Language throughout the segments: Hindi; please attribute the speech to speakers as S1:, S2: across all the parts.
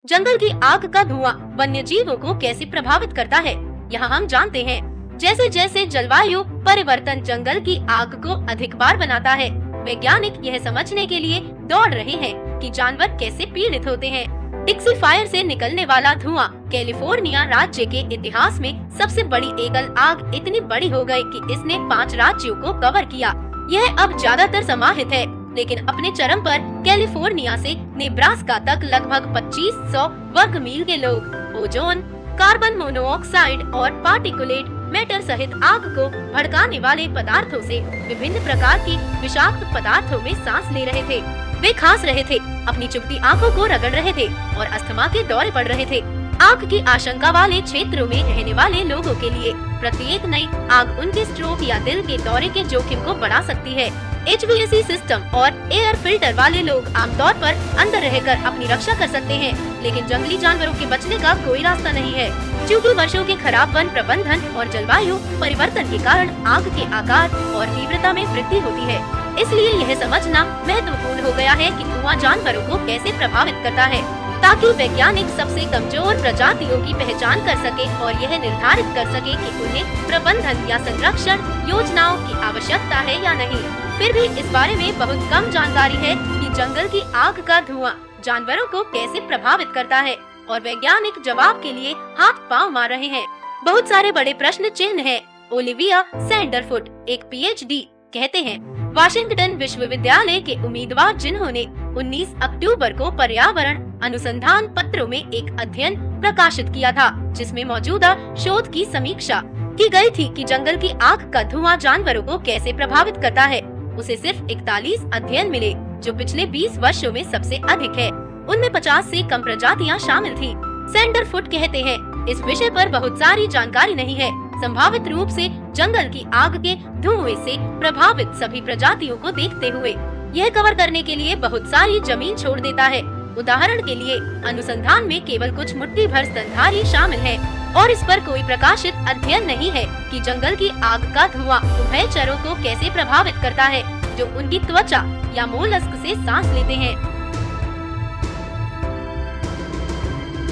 S1: जंगल की आग का धुआं वन्य जीवों को कैसे प्रभावित करता है, यहाँ हम जानते हैं। जैसे जैसे जलवायु परिवर्तन जंगल की आग को अधिक बार बनाता है, वैज्ञानिक यह समझने के लिए दौड़ रहे हैं कि जानवर कैसे पीड़ित होते हैं। डिक्सी फायर से निकलने वाला धुआं कैलिफोर्निया राज्य के इतिहास में सबसे बड़ी एकल आग इतनी बड़ी हो गई कि इसने 5 राज्यों को कवर किया। यह अब ज्यादातर समाहित है, लेकिन अपने चरम पर कैलिफोर्निया से नेब्रास्का तक लगभग 2500 वर्ग मील के लोग ओजोन, कार्बन मोनोऑक्साइड और पार्टिकुलेट मैटर सहित आग को भड़काने वाले पदार्थों से विभिन्न प्रकार के विषाक्त पदार्थों में सांस ले रहे थे। वे खांस रहे थे, अपनी चुभती आंखों को रगड़ रहे थे और अस्थमा के दौरे पड़ रहे थे। आग की आशंका वाले क्षेत्रों में रहने वाले लोगों के लिए प्रत्येक नई आग उनके स्ट्रोक या दिल के दौरे के जोखिम को बढ़ा सकती है। HVAC सिस्टम और एयर फिल्टर वाले लोग आमतौर पर अंदर रहकर अपनी रक्षा कर सकते हैं, लेकिन जंगली जानवरों के बचने का कोई रास्ता नहीं है। क्योंकि वर्षों के खराब वन प्रबंधन और जलवायु परिवर्तन के कारण आग के आकार और तीव्रता में वृद्धि होती है। इसलिए यह समझना महत्वपूर्ण हो गया है कि धुआं जानवरों को कैसे प्रभावित करता है, ताकि वैज्ञानिक सबसे कमजोर प्रजातियों की पहचान कर सके और यह निर्धारित कर सके कि उन्हें प्रबंधन या संरक्षण योजनाओं की आवश्यकता है या नहीं। फिर भी इस बारे में बहुत कम जानकारी है कि जंगल की आग का धुआं जानवरों को कैसे प्रभावित करता है, और वैज्ञानिक जवाब के लिए हाथ पांव मार रहे हैं। बहुत सारे बड़े प्रश्न चिन्ह हैं। ओलिविया सैंडरफुट, एक PhD, कहते हैं, वाशिंगटन विश्वविद्यालय के उम्मीदवार जिन्होंने 19 अक्टूबर को पर्यावरण अनुसंधान पत्रों में एक अध्ययन प्रकाशित किया था, जिसमें मौजूदा शोध की समीक्षा की गई थी कि जंगल की आग का धुआं जानवरों को कैसे प्रभावित करता है। उसे सिर्फ 41 अध्ययन मिले, जो पिछले 20 वर्षों में सबसे अधिक है। उनमें 50 से कम प्रजातियां शामिल थी। सैंडरफुट कहते हैं, इस विषय पर बहुत सारी जानकारी नहीं है। संभावित रूप से जंगल की आग के धुएं से प्रभावित सभी प्रजातियों को देखते हुए यह कवर करने के लिए बहुत सारी जमीन छोड़ देता है। उदाहरण के लिए, अनुसंधान में केवल कुछ मुट्ठी भर स्तनधारी शामिल है, और इस पर कोई प्रकाशित अध्ययन नहीं है कि जंगल की आग का धुआं उभयचरों को कैसे प्रभावित करता है, जो उनकी त्वचा या मोलस्क से सांस लेते हैं।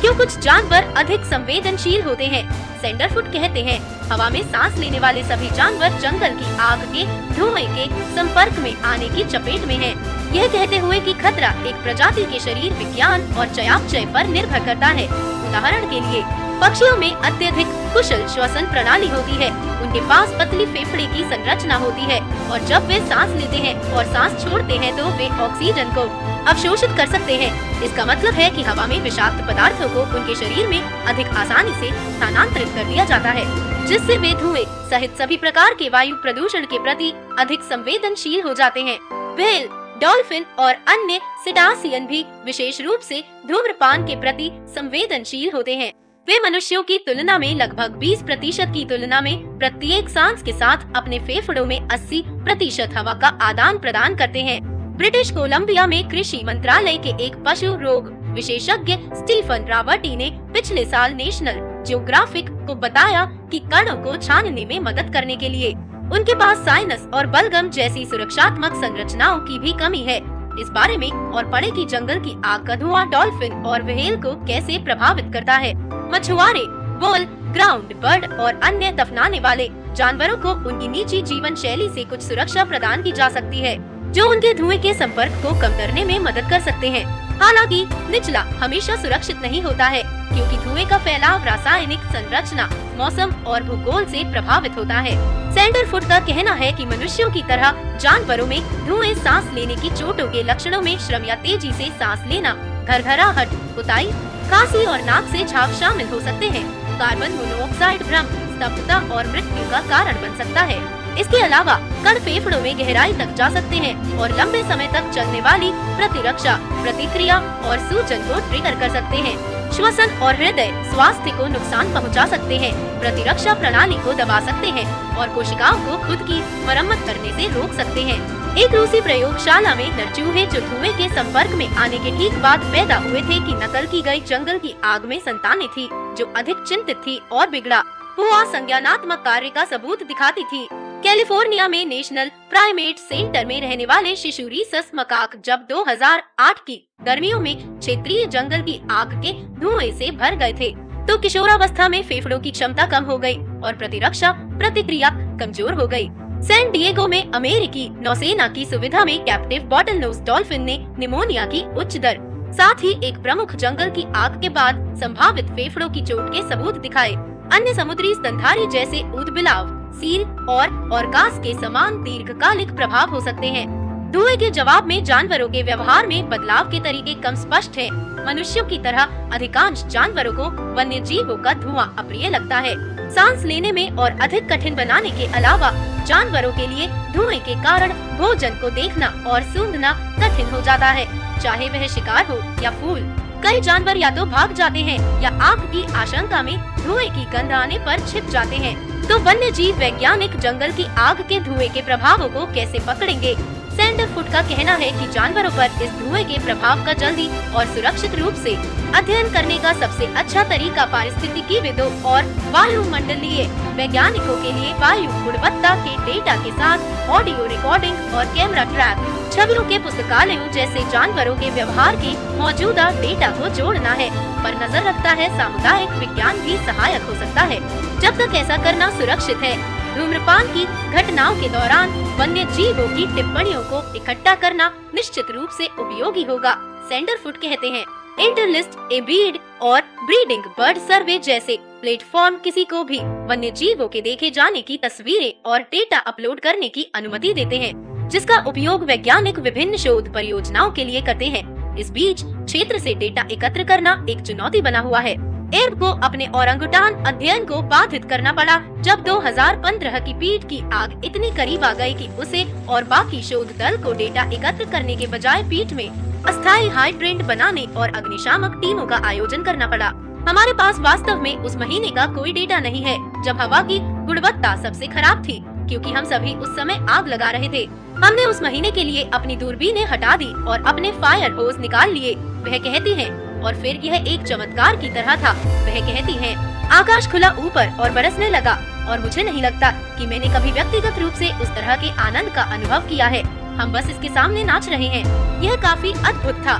S1: क्यों कुछ जानवर अधिक संवेदनशील होते हैं? सैंडरफुट कहते हैं, हवा में सांस लेने वाले सभी जानवर जंगल की आग के धुएं के संपर्क में आने की चपेट में हैं। यह कहते हुए कि खतरा एक प्रजाति के शरीर विज्ञान और चयापचय पर निर्भर करता है। उदाहरण के लिए, पक्षियों में अत्यधिक कुशल श्वसन प्रणाली होती है। उनके पास पतली फेफड़े की संरचना होती है, और जब वे सांस लेते हैं और सांस छोड़ते हैं तो वे ऑक्सीजन को अवशोषित कर सकते हैं। इसका मतलब है कि हवा में विषाक्त पदार्थों को उनके शरीर में अधिक आसानी से स्थानांतरित कर दिया जाता है, जिससे वे धुएं सहित सभी प्रकार के वायु प्रदूषण के प्रति अधिक संवेदनशील हो जाते हैं। व्हेल, डॉल्फिन और अन्य सिटासियन भी विशेष रूप से धूम्रपान के प्रति संवेदनशील होते हैं। वे मनुष्यों की तुलना में लगभग 20% की तुलना में प्रत्येक सांस के साथ अपने फेफड़ों में 80% हवा का आदान प्रदान करते हैं। ब्रिटिश कोलंबिया में कृषि मंत्रालय के एक पशु रोग विशेषज्ञ स्टीफन रावर्टी ने पिछले साल नेशनल जियोग्राफिक को बताया कि कणों को छानने में मदद करने के लिए उनके पास साइनस और बलगम जैसी सुरक्षात्मक संरचनाओं की भी कमी है। इस बारे में और पढ़े कि जंगल की आग का धुआं डॉल्फिन और व्हेल को कैसे प्रभावित करता है। मछुआरे, वोल, ग्राउंड बर्ड और अन्य दफनाने वाले जानवरों को उनकी निजी जीवन शैली से कुछ सुरक्षा प्रदान की जा सकती है, जो उनके धुएं के संपर्क को कम करने में मदद कर सकते हैं। हालांकि निचला हमेशा सुरक्षित नहीं होता है, क्योंकि धुएं का फैलाव रासायनिक संरचना, मौसम और भूगोल से प्रभावित होता है। सैंडरफुट का कहना है कि मनुष्यों की तरह जानवरों में धुएं सांस लेने की चोटों के लक्षणों में श्रम या तेजी से सांस लेना, घरघराहट, उताई, खांसी और नाक से झाग शामिल हो सकते हैं। कार्बन मोनोऑक्साइड भ्रम, स्तब्धता और मृत्यु का कारण बन सकता है। इसके अलावा कण फेफड़ों में गहराई तक जा सकते हैं और लंबे समय तक चलने वाली प्रतिरक्षा प्रतिक्रिया और सूजन को ट्रिगर कर सकते हैं। श्वसन और हृदय स्वास्थ्य को नुकसान पहुंचा सकते हैं, प्रतिरक्षा प्रणाली को दबा सकते हैं और कोशिकाओं को खुद की मरम्मत करने से रोक सकते हैं। एक रूसी प्रयोगशाला में नर चूहे जो धुएं के संपर्क में आने के ठीक बाद पैदा हुए थे की नकल की गई जंगल की आग में संतानें थी, जो अधिक चिंतित थी और बिगड़ा हुआ संज्ञानात्मक कार्य का सबूत दिखाती थी। कैलिफोर्निया में नेशनल प्राइमेट सेंटर में रहने वाले शिशु रीसस मकाक जब 2008 की गर्मियों में क्षेत्रीय जंगल की आग के धुएं से भर गए थे, तो किशोरावस्था में फेफड़ों की क्षमता कम हो गई और प्रतिरक्षा प्रतिक्रिया कमजोर हो गई। सैन डिएगो में अमेरिकी नौसेना की सुविधा में कैप्टिव बॉटलनोज डॉल्फिन ने निमोनिया की उच्च दर, साथ ही एक प्रमुख जंगल की आग के बाद संभावित फेफड़ों की चोट के सबूत दिखाए। अन्य समुद्री स्तनधारी जैसे ऊदबिलाव, सील और ऑर्कास के समान दीर्घकालिक प्रभाव हो सकते हैं। धुएं के जवाब में जानवरों के व्यवहार में बदलाव के तरीके कम स्पष्ट हैं। मनुष्यों की तरह अधिकांश जानवरों को वन्य जीवों का धुआं अप्रिय लगता है। सांस लेने में और अधिक कठिन बनाने के अलावा जानवरों के लिए धुएं के कारण भोजन को देखना और सूंघना कठिन हो जाता है, चाहे वह शिकार हो या फूल। कई जानवर या तो भाग जाते हैं या आग की आशंका में धुएं की गंध आने पर छिप जाते हैं। तो वन्य जीव वैज्ञानिक जंगल की आग के धुएं के प्रभावों को कैसे पकड़ेंगे? सैंडरफुट का कहना है कि जानवरों पर इस धुएं के प्रभाव का जल्दी और सुरक्षित रूप से अध्ययन करने का सबसे अच्छा तरीका पारिस्थितिकीविदों और वायुमंडलीय वैज्ञानिकों के लिए वायु गुणवत्ता के डेटा के साथ ऑडियो रिकॉर्डिंग और कैमरा ट्रैप छवियों के पुस्तकालयों जैसे जानवरों के व्यवहार के मौजूदा डेटा को जोड़ना है, पर नजर रखता है सामुदायिक विज्ञान भी सहायक हो सकता है, जब तक ऐसा करना सुरक्षित है। धूम्रपान की घटनाओं के दौरान वन्य जीवों की टिप्पणियों को इकट्ठा करना निश्चित रूप से उपयोगी होगा। सैंडरफुट कहते हैं, इंटरलिस्ट ए बीड और ब्रीडिंग बर्ड सर्वे जैसे प्लेटफॉर्म किसी को भी वन्य जीवों के देखे जाने की तस्वीरें और डेटा अपलोड करने की अनुमति देते हैं, जिसका उपयोग वैज्ञानिक विभिन्न शोध परियोजनाओं के लिए करते हैं। इस बीच क्षेत्र से डेटा एकत्र करना एक चुनौती बना हुआ है। एर्ब को अपने ओरंगुटान अध्ययन को बाधित करना पड़ा जब 2015 की पीठ की आग इतनी करीब आ गई कि उसे और बाकी शोध दल को डेटा एकत्र करने के बजाय पीठ में अस्थायी हाइड्रेंट बनाने और अग्निशामक टीमों का आयोजन करना पड़ा। हमारे पास वास्तव में उस महीने का कोई डेटा नहीं है जब हवा की गुणवत्ता सबसे खराब थी, क्योंकि हम सभी उस समय आग लगा रहे थे। हमने उस महीने के लिए अपनी दूरबीनें हटा दी और अपने फायर होज निकाल लिए। वह कहती है, और फिर यह एक चमत्कार की तरह था। वह कहती है, आकाश खुला ऊपर और बरसने लगा और मुझे नहीं लगता कि मैंने कभी व्यक्तिगत रूप से उस तरह के आनंद का अनुभव किया है। हम बस इसके सामने नाच रहे हैं। यह काफी अद्भुत था।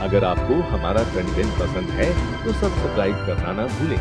S2: अगर आपको हमारा कंटेंट पसंद है तो सब्सक्राइब करना ना भूलें।